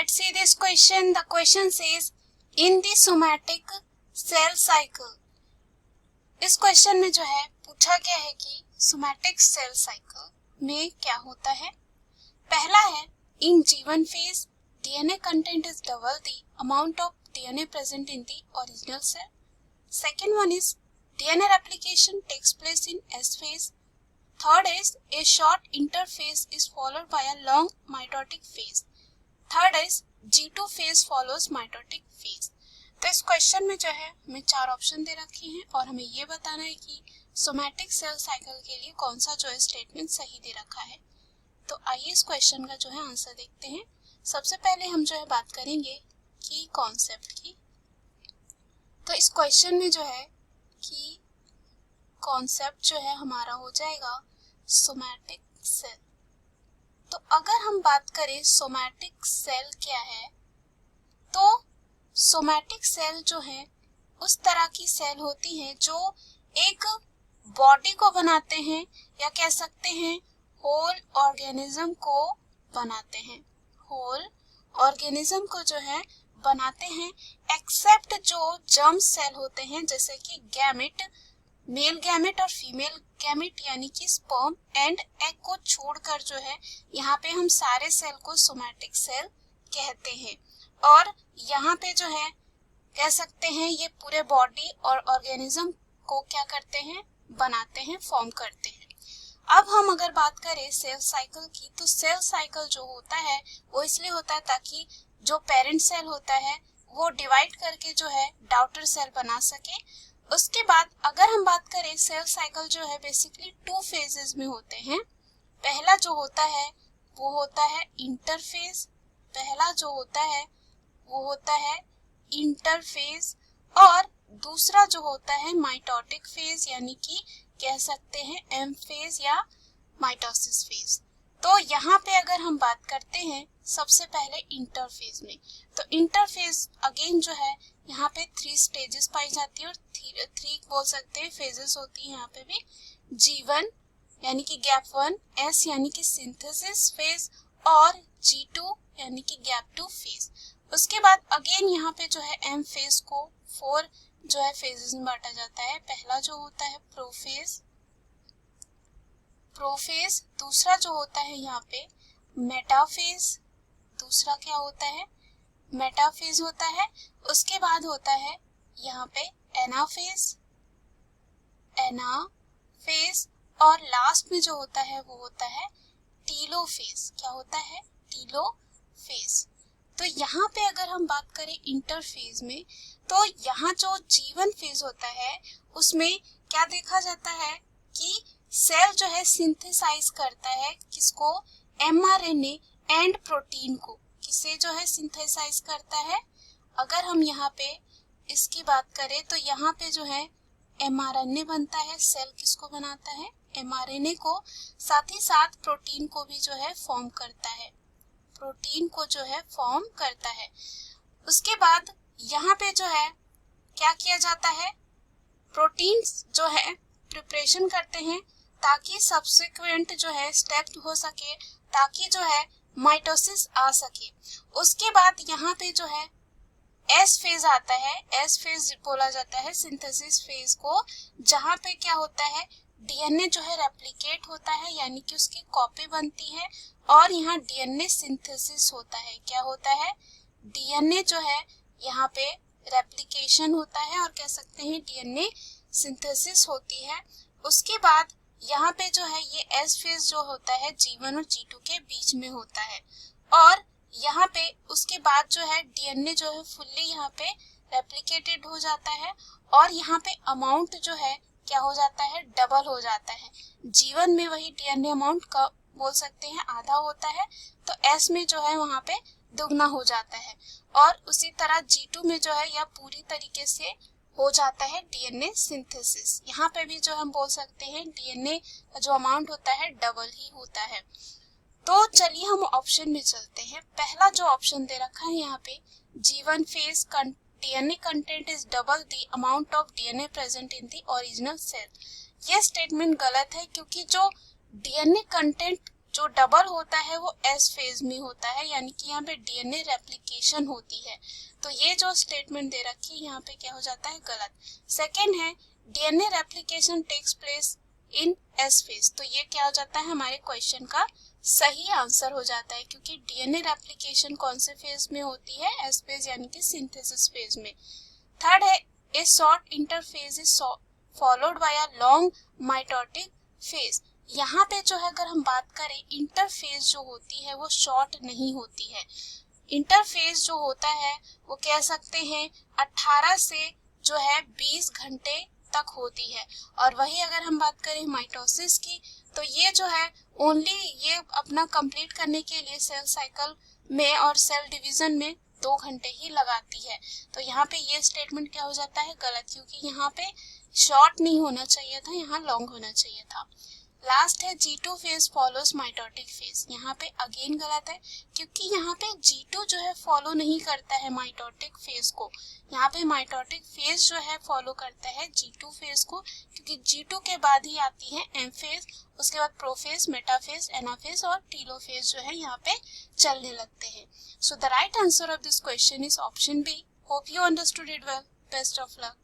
Let's see this question. The question says in the somatic cell cycle. इस question में जो है पूछा गया है कि सोमैटिक सेल साइकिल में क्या होता है। पहला है इन G1 phase DNA content is double the amount of DNA present in the original cell. Second one is DNA replication takes place in S phase. Third is a short interphase is followed by a long mitotic phase. Third is G2 phase follows mitotic phase. तो इस question में जो है हमें चार option दे रखे हैं और हमें ये बताना है कि सोमैटिक सेल साइकिल के लिए कौन सा जो है स्टेटमेंट सही दे रखा है। तो आइए इस क्वेश्चन का जो है आंसर देखते हैं। सबसे पहले हम जो है बात करेंगे की कॉन्सेप्ट की। तो इस क्वेश्चन में जो है कि कॉन्सेप्ट जो है हमारा हो जाएगा सोमैटिक सेल। तो अगर हम बात करें सोमैटिक सेल क्या है, तो सोमैटिक सेल जो है उस तरह की सेल होती है जो एक बॉडी को बनाते हैं या कह सकते हैं होल ऑर्गेनिज्म को बनाते हैं। होल ऑर्गेनिज्म को जो है बनाते हैं एक्सेप्ट जो जर्म सेल होते हैं जैसे कि गैमेट, मेल गैमेट और फीमेल गैमेट यानी कि स्पर्म एंड एग को छोड़कर जो है यहाँ पे हम सारे सेल को सोमैटिक सेल कहते हैं। और यहाँ पे जो है कह सकते हैं ये पूरे बॉडी और ऑर्गेनिज्म को क्या करते हैं, बनाते हैं, फॉर्म करते हैं। अब हम अगर बात करें सेल साइकिल की, तो सेल साइकिल जो होता है वो इसलिए होता है ताकि जो पेरेंट सेल होता है वो डिवाइड करके जो है डॉटर सेल बना सके। उसके बाद अगर हम बात करें सेल साइकिल जो है बेसिकली टू फेजेस में होते हैं। पहला जो होता है वो होता है इंटरफेज, पहला जो होता है वो होता है इंटरफेज और दूसरा जो होता है माइटोटिक फेज यानी कि कह सकते हैं एम फेज या माइटोसिस फेज। तो यहाँ पे अगर हम बात करते हैं सबसे पहले इंटरफेज में, तो इंटरफेज अगेन जो है यहाँ पे 3 स्टेजेस पाई जाती है और 3 बोल सकते हैं फेजेस होती है यहाँ पे भी। G1 यानी कि गैप 1, S यानी कि सिंथेसिस फेज और G2 यानी कि गैप 2 फेज। उसके बाद अगेन यहाँ पे जो है एम फेज को 4 जो है फेजेस में बांटा जाता है। पहला जो होता है प्रोफेज, दूसरा जो होता है यहाँ पे मेटाफेज, दूसरा क्या होता है मेटाफेज होता है। उसके बाद होता है यहाँ पे एनाफेज और लास्ट में जो होता है वो होता है टीलोफेज। क्या होता है टीलोफेज। तो यहाँ पे अगर हम बात करें इंटरफेज में, तो यहाँ जो G1 फेज होता है उसमें क्या देखा जाता है कि सेल जो है सिंथेसाइज करता है किसको, mRNA एंड प्रोटीन को। किसे जो है सिंथेसाइज करता है, अगर हम यहाँ पे इसकी बात करें तो यहाँ पे जो है mRNA बनता है। सेल किसको बनाता है, mRNA को, साथ ही साथ प्रोटीन को भी जो है फॉर्म करता है, प्रोटीन को जो है फॉर्म करता है। उसके बाद यहाँ पे जो है क्या किया जाता है, प्रोटीन्स जो है प्रिपरेशन करते हैं ताकि सब्सिक्वेंट जो है स्टेप हो सके, ताकि जो है माइटोसिस आ सके। उसके बाद यहाँ पे जो है एस फेज आता है, एस फेज बोला जाता है सिंथेसिस फेज को, जहाँ पे क्या होता है डीएनए जो है रेप्लिकेट होता है यानी कि उसकी कॉपी बनती है और यहाँ डीएनए सिंथेसिस होता है। क्या होता है, डीएनए जो है यहाँ पे रेप्लिकेशन होता है और कह सकते हैं डीएनए सिंथेसिस होती है। उसके बाद यहाँ पे जो है ये एस फेज जो होता है G1 और G2 के बीच में होता है और यहाँ पे उसके बाद जो है डीएनए जो है फुल्ली यहाँ पे रेप्लिकेटेड हो जाता है और यहाँ पे अमाउंट जो है क्या हो जाता है, डबल हो जाता है। G1 में वही डीएनए अमाउंट का बोल सकते हैं आधा होता है, तो S में जो है वहाँ पे दुगना हो जाता है और उसी तरह G2 में जो है यह पूरी तरीके से हो जाता है डीएनए सिंथेसिस। यहाँ पे भी जो हम बोल सकते हैं डीएनए का जो अमाउंट होता है डबल ही होता है। तो चलिए हम ऑप्शन में चलते हैं। पहला जो ऑप्शन दे रखा है यहाँ पे G1 phase DNA content is double the amount of DNA present in the original cell। यह स्टेटमेंट गलत है क्योंकि जो DNA कंटेंट जो डबल होता है वो एस फेज में होता है, यानी कि यहाँ पे डीएनए रेप्लिकेशन होती है। तो ये जो स्टेटमेंट दे रखी है यहाँ पे क्या हो जाता है, गलत। सेकेंड है DNA replication takes place in S phase, तो ये क्या हो जाता है, हमारे क्वेश्चन का सही आंसर हो जाता है, क्योंकि डीएनए रेप्लिकेशन कौन से फेज में होती है, एस फेज यानी कि सिंथेसिस फेज में। थर्ड है ए short interphase is followed by a long mitotic phase. यहाँ पे जो है अगर हम बात करें, इंटरफेज जो होती है वो शॉर्ट नहीं होती है। इंटरफेज जो होता है वो कह सकते हैं 18 से जो है 20 घंटे तक होती है। और वही अगर हम बात करें माइटोसिस की, तो ये जो है ओनली ये अपना कंप्लीट करने के लिए सेल साइकिल में और सेल डिवीजन में 2 घंटे ही लगाती है। तो यहाँ पे ये स्टेटमेंट क्या हो जाता है, गलत, क्योंकि यहाँ पे शॉर्ट नहीं होना चाहिए था, यहाँ लॉन्ग होना चाहिए था। लास्ट है G2 phase follows mitotic phase, यहाँ पे अगेन गलत है, क्योंकि यहाँ पे G2 जो है फॉलो नहीं करता है माइटोटिक फेज को। यहाँ पे माइटोटिक फेज जो है फॉलो करता है G2 फेज को, क्योंकि G2 के बाद ही आती है M फेज, उसके बाद प्रोफेज, मेटाफेज, एनाफेज और टीलोफेज जो है यहाँ पे चलने लगते हैं। So the right answer of this question is option B. Hope you understood it well. Best of luck.